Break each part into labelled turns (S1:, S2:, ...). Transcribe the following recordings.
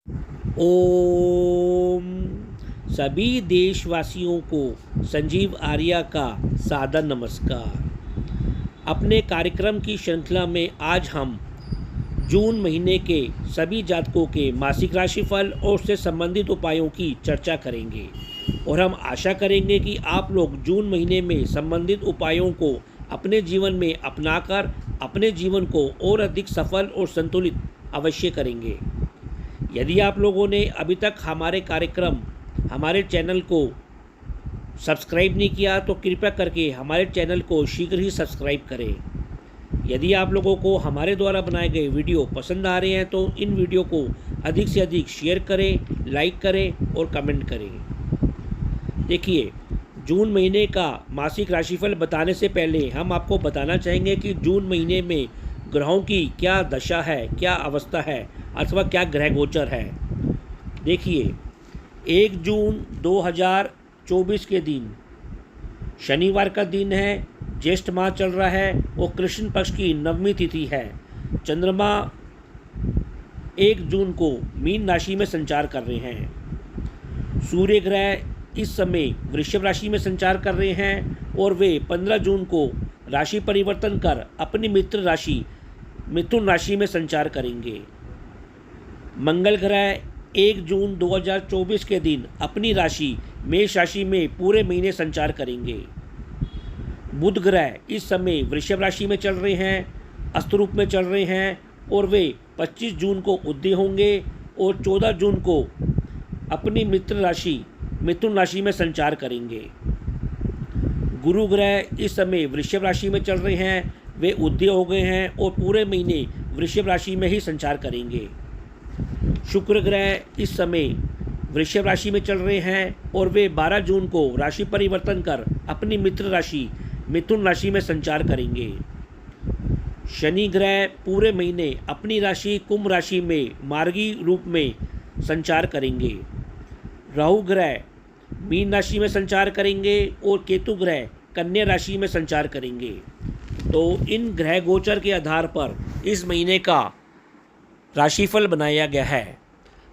S1: ओम सभी देशवासियों को संजीव आर्या का सादर नमस्कार। अपने कार्यक्रम की श्रृंखला में आज हम जून महीने के सभी जातकों के मासिक राशिफल और उससे संबंधित उपायों की चर्चा करेंगे और हम आशा करेंगे कि आप लोग जून महीने में संबंधित उपायों को अपने जीवन में अपनाकर अपने जीवन को और अधिक सफल और संतुलित अवश्य करेंगे। यदि आप लोगों ने अभी तक हमारे चैनल को सब्सक्राइब नहीं किया तो कृपया करके हमारे चैनल को शीघ्र ही सब्सक्राइब करें। यदि आप लोगों को हमारे द्वारा बनाए गए वीडियो पसंद आ रहे हैं तो इन वीडियो को अधिक से अधिक शेयर करें, लाइक करें और कमेंट करें। देखिए, जून महीने का मासिक राशिफल बताने से पहले हम आपको बताना चाहेंगे कि जून महीने में ग्रहों की क्या दशा है, क्या अवस्था है अथवा क्या ग्रह गोचर है। देखिए, 1 जून 2024 के दिन शनिवार का दिन है, ज्येष्ठ माह चल रहा है और कृष्ण पक्ष की नवमी तिथि है। चंद्रमा 1 जून को मीन राशि में संचार कर रहे हैं। सूर्य ग्रह इस समय वृषभ राशि में संचार कर रहे हैं और वे 15 जून को राशि परिवर्तन कर अपनी मित्र राशि मिथुन राशि में संचार करेंगे। मंगल ग्रह 1 जून 2024 के दिन अपनी राशि मेष राशि में पूरे महीने संचार करेंगे। बुध ग्रह इस समय वृषभ राशि में चल रहे हैं, अस्त रूप में चल रहे हैं और वे 25 जून को उदय होंगे और 14 जून को अपनी मित्र राशि मिथुन राशि में संचार करेंगे। गुरु ग्रह इस समय वृषभ राशि में चल रहे हैं, वे उदय हो गए हैं और पूरे महीने वृषभ राशि में ही संचार करेंगे। शुक्र ग्रह इस समय वृषभ राशि में चल रहे हैं और वे 12 जून को राशि परिवर्तन कर अपनी मित्र राशि मिथुन राशि में संचार करेंगे। शनि ग्रह पूरे महीने अपनी राशि कुंभ राशि में मार्गी रूप में संचार करेंगे। राहु ग्रह मीन राशि में संचार करेंगे और केतु ग्रह कन्या राशि में संचार करेंगे। तो इन ग्रह गोचर के आधार पर इस महीने का राशिफल बनाया गया है।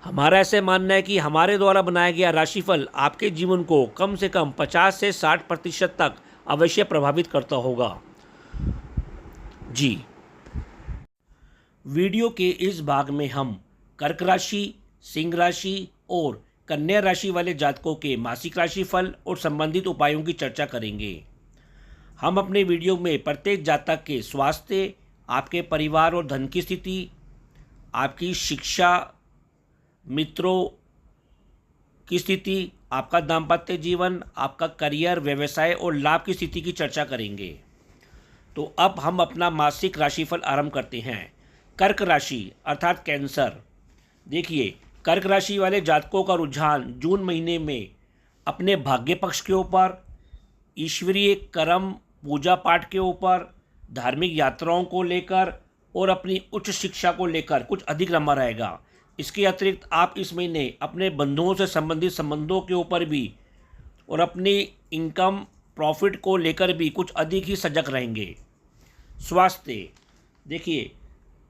S1: हमारा ऐसे मानना है कि हमारे द्वारा बनाया गया राशिफल आपके जीवन को कम से कम 50 से 60% तक अवश्य प्रभावित करता होगा। जी, वीडियो के इस भाग में हम कर्क राशि, सिंह राशि और कन्या राशि वाले जातकों के मासिक राशिफल और संबंधित उपायों की चर्चा करेंगे। हम अपने वीडियो में प्रत्येक जातक के स्वास्थ्य, आपके परिवार और धन की स्थिति, आपकी शिक्षा, मित्रों की स्थिति, आपका दाम्पत्य जीवन, आपका करियर, व्यवसाय और लाभ की स्थिति की चर्चा करेंगे। तो अब हम अपना मासिक राशिफल आरंभ करते हैं। कर्क राशि अर्थात कैंसर। देखिए, कर्क राशि वाले जातकों का रुझान जून महीने में अपने भाग्य पक्ष के ऊपर, ईश्वरीय कर्म पूजा पाठ के ऊपर, धार्मिक यात्राओं को लेकर और अपनी उच्च शिक्षा को लेकर कुछ अधिक लंबा रहेगा। इसके अतिरिक्त आप इस महीने अपने बंधुओं से संबंधित संबंधों के ऊपर भी और अपनी इनकम प्रॉफिट को लेकर भी कुछ अधिक ही सजग रहेंगे। स्वास्थ्य, देखिए,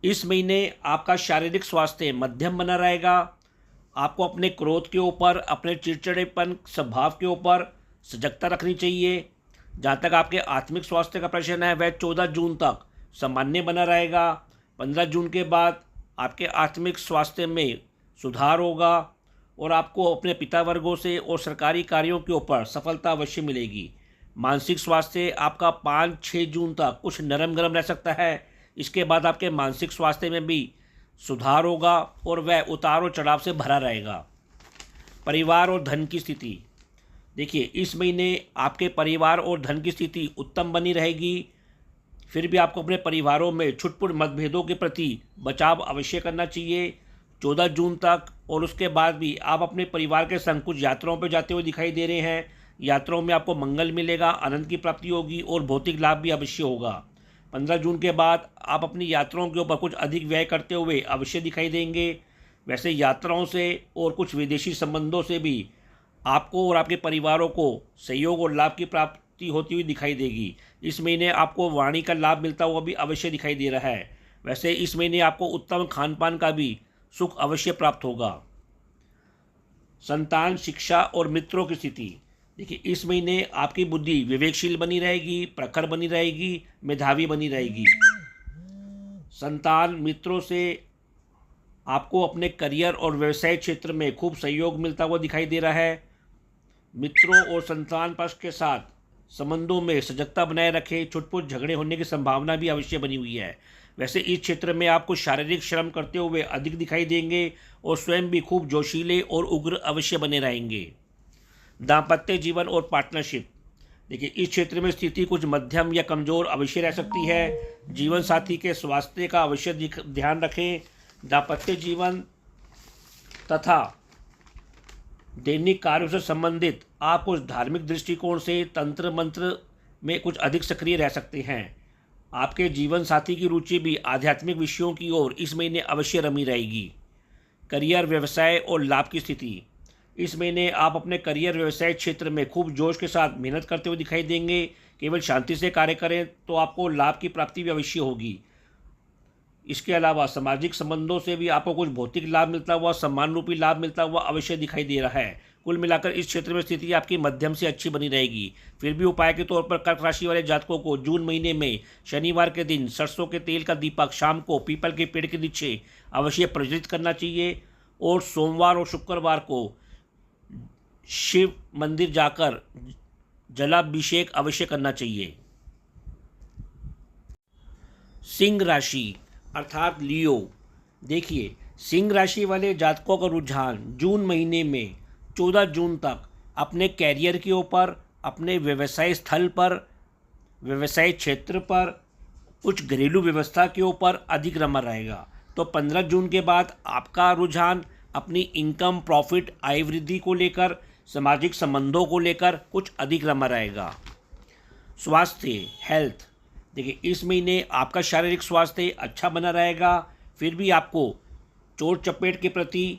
S1: इस महीने आपका शारीरिक स्वास्थ्य मध्यम बना रहेगा। आपको अपने क्रोध के ऊपर, अपने चिड़चिड़ेपन स्वभाव के ऊपर सजगता रखनी चाहिए। जहाँ तक आपके आत्मिक स्वास्थ्य का प्रश्न है वह 14 जून तक सामान्य बना रहेगा। 15 जून के बाद आपके आत्मिक स्वास्थ्य में सुधार होगा और आपको अपने पिता वर्गों से और सरकारी कार्यों के ऊपर सफलता अवश्य मिलेगी। मानसिक स्वास्थ्य आपका 5-6 जून तक कुछ नरम गरम रह सकता है। इसके बाद आपके मानसिक स्वास्थ्य में भी सुधार होगा और वह उतार और चढ़ाव से भरा रहेगा। परिवार और धन की स्थिति, देखिए, इस महीने आपके परिवार और धन की स्थिति उत्तम बनी रहेगी। फिर भी आपको अपने परिवारों में छुटपुट मतभेदों के प्रति बचाव अवश्य करना चाहिए 14 जून तक। और उसके बाद भी आप अपने परिवार के संग कुछ यात्राओं पर जाते हुए दिखाई दे रहे हैं। यात्राओं में आपको मंगल मिलेगा, आनंद की प्राप्ति होगी और भौतिक लाभ भी अवश्य होगा। 15 जून के बाद आप अपनी यात्राओं के ऊपर कुछ अधिक व्यय करते हुए अवश्य दिखाई देंगे। वैसे यात्राओं से और कुछ विदेशी संबंधों से भी आपको और आपके परिवारों को सहयोग और लाभ की प्राप्ति होती हुई दिखाई देगी। इस महीने आपको वाणी का लाभ मिलता हुआ भी अवश्य दिखाई दे रहा है। वैसे इस महीने आपको उत्तम खान पान का भी सुख अवश्य प्राप्त होगा। संतान, शिक्षा और मित्रों की स्थिति। देखिए, इस महीने आपकी बुद्धि विवेकशील बनी रहेगी, प्रखर बनी रहेगी, मेधावी बनी रहेगी। संतान, मित्रों से आपको अपने करियर और व्यवसाय क्षेत्र में खूब सहयोग मिलता हुआ दिखाई दे रहा है। मित्रों और संतान पक्ष के साथ संबंधों में सजगता बनाए रखें। छुटपुट झगड़े होने की संभावना भी अवश्य बनी हुई है। वैसे इस क्षेत्र में आपको शारीरिक श्रम करते हुए अधिक दिखाई देंगे और स्वयं भी खूब जोशीले और उग्र अवश्य बने रहेंगे। दाम्पत्य जीवन और पार्टनरशिप। देखिए, इस क्षेत्र में स्थिति कुछ मध्यम या कमज़ोर अवश्य रह सकती है। जीवन साथी के स्वास्थ्य का अवश्य ध्यान रखें। दाम्पत्य जीवन तथा दैनिक कार्यों से संबंधित आप कुछ धार्मिक दृष्टिकोण से तंत्र मंत्र में कुछ अधिक सक्रिय रह सकते हैं। आपके जीवन साथी की रुचि भी आध्यात्मिक विषयों की ओर इस महीने अवश्य रमी रहेगी। करियर, व्यवसाय और लाभ की स्थिति। इस महीने आप अपने करियर व्यवसाय क्षेत्र में खूब जोश के साथ मेहनत करते हुए दिखाई देंगे। केवल शांति से कार्य करें तो आपको लाभ की प्राप्ति भी अवश्य होगी। इसके अलावा सामाजिक संबंधों से भी आपको कुछ भौतिक लाभ मिलता हुआ, सम्मान रूपी लाभ मिलता हुआ अवश्य दिखाई दे रहा है। कुल मिलाकर इस क्षेत्र में स्थिति आपकी मध्यम से अच्छी बनी रहेगी। फिर भी उपाय के तौर पर कर्क राशि वाले जातकों को जून महीने में शनिवार के दिन सरसों के तेल का दीपक शाम को पीपल के पेड़ के नीचे अवश्य प्रज्वलित करना चाहिए और सोमवार और शुक्रवार को शिव मंदिर जाकर जलाभिषेक अवश्य करना चाहिए। सिंह राशि अर्थात लियो। देखिए, सिंह राशि वाले जातकों का रुझान जून महीने में 14 जून तक अपने कैरियर के ऊपर, अपने व्यवसाय स्थल पर, व्यवसाय क्षेत्र पर, कुछ घरेलू व्यवस्था के ऊपर अधिक रमा रहेगा। तो 15 जून के बाद आपका रुझान अपनी इनकम, प्रॉफिट, आय वृद्धि को लेकर, सामाजिक संबंधों को लेकर कुछ अधिक रमा रहेगा। स्वास्थ्य, हेल्थ। देखिए, इस महीने आपका शारीरिक स्वास्थ्य अच्छा बना रहेगा। फिर भी आपको चोट चपेट के प्रति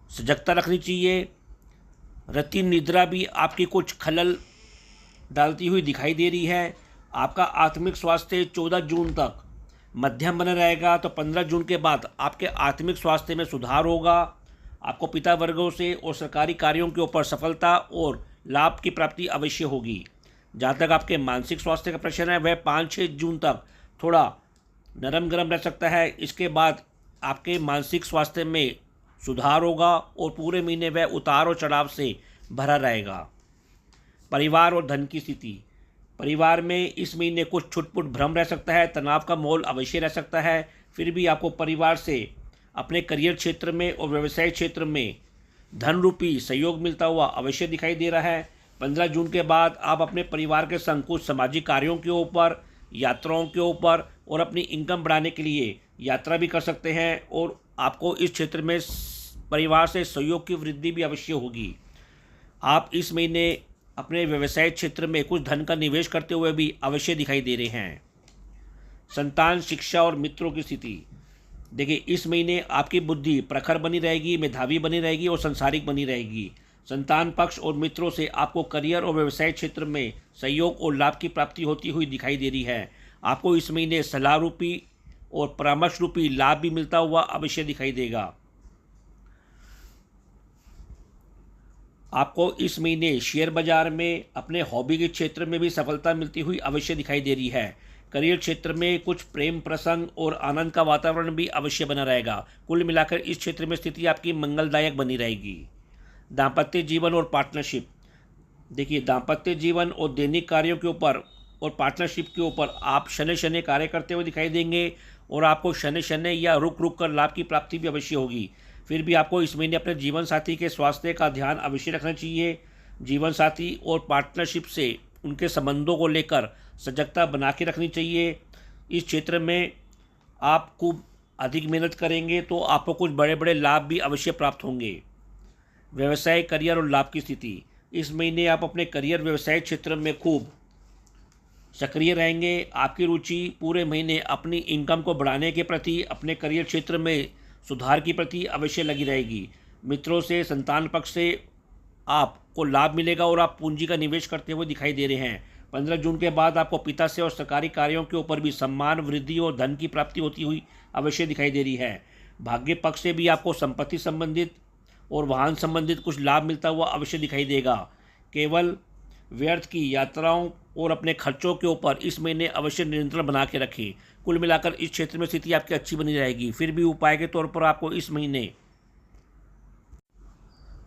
S1: सजगता रखनी चाहिए। रति निद्रा भी आपकी कुछ खलल डालती हुई दिखाई दे रही है। आपका आत्मिक स्वास्थ्य 14 जून तक मध्यम बना रहेगा। तो 15 जून के बाद आपके आत्मिक स्वास्थ्य में सुधार होगा। आपको पिता वर्गों से और सरकारी कार्यों के ऊपर सफलता और लाभ की प्राप्ति अवश्य होगी। जहाँ तक आपके मानसिक स्वास्थ्य का प्रश्न है, वह 5-6 जून तक थोड़ा नरम गरम रह सकता है। इसके बाद आपके मानसिक स्वास्थ्य में सुधार होगा और पूरे महीने वह उतार और चढ़ाव से भरा रहेगा। परिवार और धन की स्थिति। परिवार में इस महीने कुछ छुटपुट भ्रम रह सकता है, तनाव का माहौल अवश्य रह सकता है। फिर भी आपको परिवार से अपने करियर क्षेत्र में और व्यवसाय क्षेत्र में धन रूपी सहयोग मिलता हुआ अवश्य दिखाई दे रहा है। 15 जून के बाद आप अपने परिवार के संग कुछ सामाजिक कार्यों के ऊपर, यात्राओं के ऊपर और अपनी इनकम बढ़ाने के लिए यात्रा भी कर सकते हैं और आपको इस क्षेत्र में परिवार से सहयोग की वृद्धि भी अवश्य होगी। आप इस महीने अपने व्यवसाय क्षेत्र में कुछ धन का निवेश करते हुए भी अवश्य दिखाई दे रहे हैं। संतान, शिक्षा और मित्रों की स्थिति। देखिए, इस महीने आपकी बुद्धि प्रखर बनी रहेगी, मेधावी बनी रहेगी और संसारिक बनी रहेगी। संतान पक्ष और मित्रों से आपको करियर और व्यवसाय क्षेत्र में सहयोग और लाभ की प्राप्ति होती हुई दिखाई दे रही है। आपको इस महीने सलाह रूपी और परामर्श रूपी लाभ भी मिलता हुआ अवश्य दिखाई देगा। आपको इस महीने शेयर बाजार में अपने हॉबी के क्षेत्र में भी सफलता मिलती हुई अवश्य दिखाई दे रही है। करियर क्षेत्र में कुछ प्रेम प्रसंग और आनंद का वातावरण भी अवश्य बना रहेगा। कुल मिलाकर इस क्षेत्र में स्थिति आपकी मंगलदायक बनी रहेगी। दाम्पत्य जीवन और पार्टनरशिप। देखिए, दाम्पत्य जीवन और दैनिक कार्यों के ऊपर और पार्टनरशिप के ऊपर आप शनि शनि कार्य करते हुए दिखाई देंगे और आपको शनि शनि या रुक रुक कर लाभ की प्राप्ति भी अवश्य होगी। फिर भी आपको इस महीने अपने जीवन साथी के स्वास्थ्य का ध्यान अवश्य रखना चाहिए। जीवन साथी और पार्टनरशिप से उनके संबंधों को लेकर सजगता बना के रखनी चाहिए। इस क्षेत्र में आप खूब अधिक मेहनत करेंगे तो आपको कुछ बड़े बड़े लाभ भी अवश्य प्राप्त होंगे। व्यवसाय, करियर और लाभ की स्थिति। इस महीने आप अपने करियर व्यवसाय क्षेत्र में खूब सक्रिय रहेंगे। आपकी रुचि पूरे महीने अपनी इनकम को बढ़ाने के प्रति, अपने करियर क्षेत्र में सुधार की प्रति अवश्य लगी रहेगी। मित्रों से, संतान पक्ष से आपको लाभ मिलेगा और आप पूंजी का निवेश करते हुए दिखाई दे रहे हैं। 15 जून के बाद आपको पिता से और सरकारी कार्यों के ऊपर भी सम्मान, वृद्धि और धन की प्राप्ति होती हुई अवश्य दिखाई दे रही है। भाग्य पक्ष से भी आपको संपत्ति संबंधित और वाहन संबंधित कुछ लाभ मिलता हुआ अवश्य दिखाई देगा। केवल व्यर्थ की यात्राओं और अपने खर्चों के ऊपर इस महीने अवश्य नियंत्रण बना के रखें। कुल मिलाकर इस क्षेत्र में स्थिति आपकी अच्छी बनी रहेगी। फिर भी उपाय के तौर पर आपको इस महीने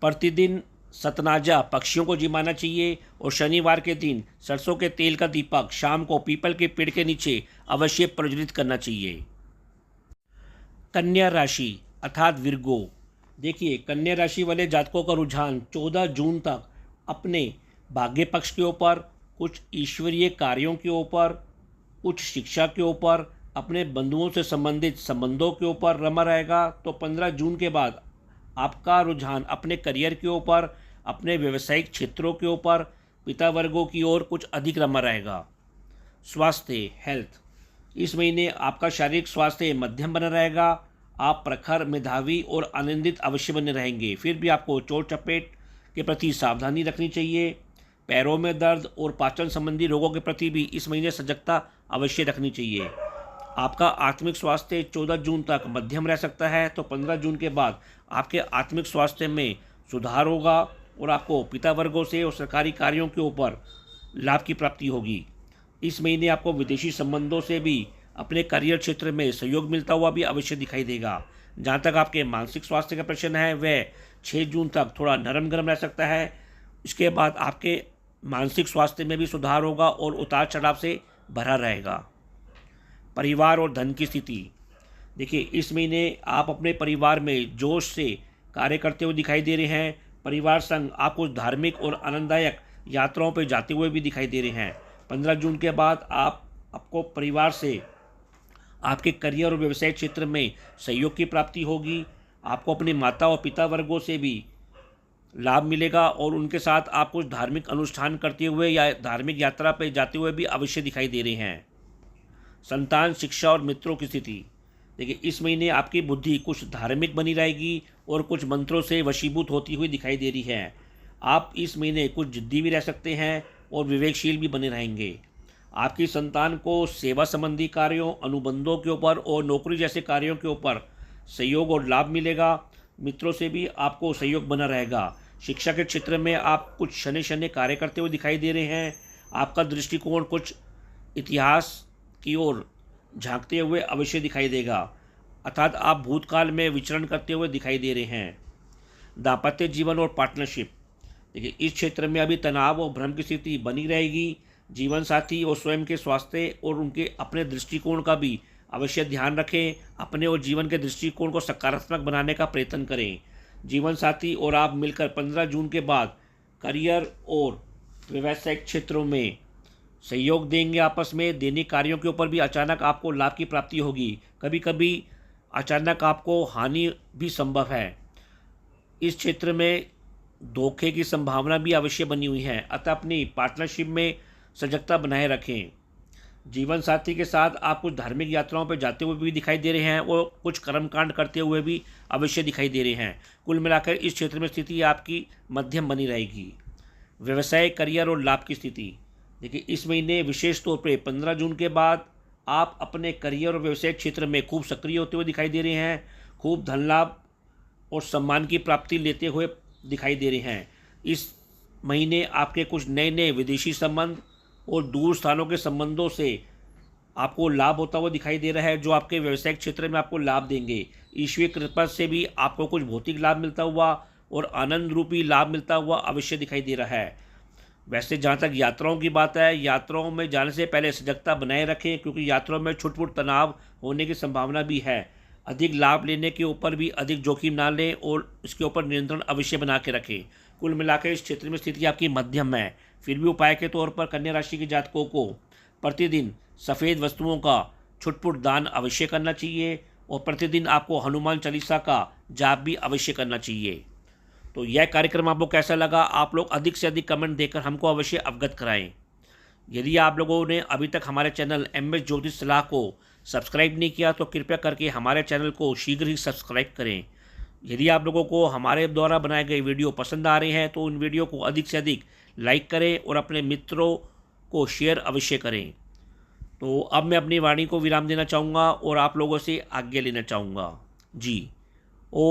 S1: प्रतिदिन सतनाजा पक्षियों को जिमाना चाहिए और शनिवार के दिन सरसों के तेल का दीपक शाम को पीपल के पेड़ के नीचे अवश्य प्रज्वलित करना चाहिए। कन्या राशि अर्थात विर्गो। देखिए, कन्या राशि वाले जातकों का रुझान 14 जून तक अपने भाग्य पक्ष के ऊपर, कुछ ईश्वरीय कार्यों के ऊपर, उच्च शिक्षा के ऊपर, अपने बंधुओं से संबंधित संबंधों के ऊपर रमा रहेगा। तो 15 जून के बाद आपका रुझान अपने करियर के ऊपर, अपने व्यावसायिक क्षेत्रों के ऊपर, पिता वर्गों की ओर कुछ अधिक रमा रहेगा। स्वास्थ्य हेल्थ, इस महीने आपका शारीरिक स्वास्थ्य मध्यम बना रहेगा। आप प्रखर, मेधावी और आनंदित अवश्य बने रहेंगे। फिर भी आपको चोट चपेट के प्रति सावधानी रखनी चाहिए। पैरों में दर्द और पाचन संबंधी रोगों के प्रति भी इस महीने सजगता अवश्य रखनी चाहिए। आपका आत्मिक स्वास्थ्य 14 जून तक मध्यम रह सकता है। तो 15 जून के बाद आपके आत्मिक स्वास्थ्य में सुधार होगा और आपको पिता वर्गों से और सरकारी कार्यों के ऊपर लाभ की प्राप्ति होगी। इस महीने आपको विदेशी संबंधों से भी अपने करियर क्षेत्र में सहयोग मिलता हुआ भी अवश्य दिखाई देगा। जहाँ तक आपके मानसिक स्वास्थ्य का प्रश्न है, वह 6 जून तक थोड़ा नरम गरम रह सकता है। इसके बाद आपके मानसिक स्वास्थ्य में भी सुधार होगा और उतार चढ़ाव से भरा रहेगा। परिवार और धन की स्थिति, देखिए, इस महीने आप अपने परिवार में जोश से कार्य करते हुए दिखाई दे रहे हैं। परिवार संग आप कुछ धार्मिक और आनंददायक यात्राओं पर जाते हुए भी दिखाई दे रहे हैं। 15 जून के बाद आपको परिवार से आपके करियर और व्यवसाय क्षेत्र में सहयोग की प्राप्ति होगी। आपको अपने माता और पिता वर्गों से भी लाभ मिलेगा और उनके साथ आप कुछ धार्मिक अनुष्ठान करते हुए या धार्मिक यात्रा पर जाते हुए भी अवश्य दिखाई दे रहे हैं। संतान, शिक्षा और मित्रों की स्थिति, देखिए, इस महीने आपकी बुद्धि कुछ धार्मिक बनी रहेगी और कुछ मंत्रों से वशीभूत होती हुई दिखाई दे रही है। आप इस महीने कुछ जिद्दी भी रह सकते हैं और विवेकशील भी बने रहेंगे। आपकी संतान को सेवा संबंधी कार्यों, अनुबंधों के ऊपर और नौकरी जैसे कार्यों के ऊपर सहयोग और लाभ मिलेगा। मित्रों से भी आपको सहयोग बना रहेगा। शिक्षा के क्षेत्र में आप कुछ शनि कार्य करते हुए दिखाई दे रहे हैं। आपका दृष्टिकोण कुछ इतिहास की ओर झांकते हुए अवश्य दिखाई देगा, अर्थात आप भूतकाल में विचरण करते हुए दिखाई दे रहे हैं। दाम्पत्य जीवन और पार्टनरशिप, देखिए, इस क्षेत्र में अभी तनाव और भ्रम की स्थिति बनी रहेगी। जीवन साथी और स्वयं के स्वास्थ्य और उनके अपने दृष्टिकोण का भी अवश्य ध्यान रखें। अपने और जीवन के दृष्टिकोण को सकारात्मक बनाने का प्रयत्न करें। जीवन साथी और आप मिलकर 15 जून के बाद करियर और व्यावसायिक क्षेत्रों में सहयोग देंगे। आपस में दैनिक कार्यों के ऊपर भी अचानक आपको लाभ की प्राप्ति होगी। कभी कभी अचानक आपको हानि भी संभव है। इस क्षेत्र में धोखे की संभावना भी अवश्य बनी हुई है, अतः अपनी पार्टनरशिप में सजगता बनाए रखें। जीवन साथी के साथ आप कुछ धार्मिक यात्राओं पर जाते हुए भी दिखाई दे रहे हैं और कुछ कर्मकांड करते हुए भी अवश्य दिखाई दे रहे हैं। कुल मिलाकर इस क्षेत्र में स्थिति आपकी मध्यम बनी रहेगी। व्यवसाय, करियर और लाभ की स्थिति, देखिए, इस महीने विशेष तौर पे 15 जून के बाद आप अपने करियर और व्यवसाय क्षेत्र में खूब सक्रिय होते हुए दिखाई दे रहे हैं। खूब धन लाभ और सम्मान की प्राप्ति लेते हुए दिखाई दे रहे हैं। इस महीने आपके कुछ नए नए विदेशी संबंध और दूर स्थानों के संबंधों से आपको लाभ होता हुआ दिखाई दे रहा है, जो आपके व्यवसायिक क्षेत्र में आपको लाभ देंगे। ईश्वरीय कृपा से भी आपको कुछ भौतिक लाभ मिलता हुआ और आनंद रूपी लाभ मिलता हुआ अवश्य दिखाई दे रहा है। वैसे जहाँ तक यात्राओं की बात है, यात्राओं में जाने से पहले सजगता बनाए रखें, क्योंकि यात्राओं में छुटपुट तनाव होने की संभावना भी है। अधिक लाभ लेने के ऊपर भी अधिक जोखिम ना लें और इसके ऊपर नियंत्रण अवश्य बना के रखें। कुल मिलाकर इस क्षेत्र में स्थिति आपकी मध्यम है। फिर भी उपाय के तौर पर कन्या राशि के जातकों को प्रतिदिन सफ़ेद वस्तुओं का छुटपुट दान अवश्य करना चाहिए और प्रतिदिन आपको हनुमान चालीसा का जाप भी अवश्य करना चाहिए। तो यह कार्यक्रम आपको कैसा लगा, आप लोग अधिक से अधिक कमेंट देकर हमको अवश्य अवगत कराएं। यदि आप लोगों ने अभी तक हमारे चैनल MS ज्योतिष सलाह को सब्सक्राइब नहीं किया तो कृपया करके हमारे चैनल को शीघ्र ही सब्सक्राइब करें। यदि आप लोगों को हमारे द्वारा बनाए गए वीडियो पसंद आ रहे हैं तो उन वीडियो को अधिक से अधिक लाइक करें और अपने मित्रों को शेयर अवश्य करें। तो अब मैं अपनी वाणी को विराम देना चाहूँगा और आप लोगों से आज्ञा लेना चाहूँगा। जी, ओ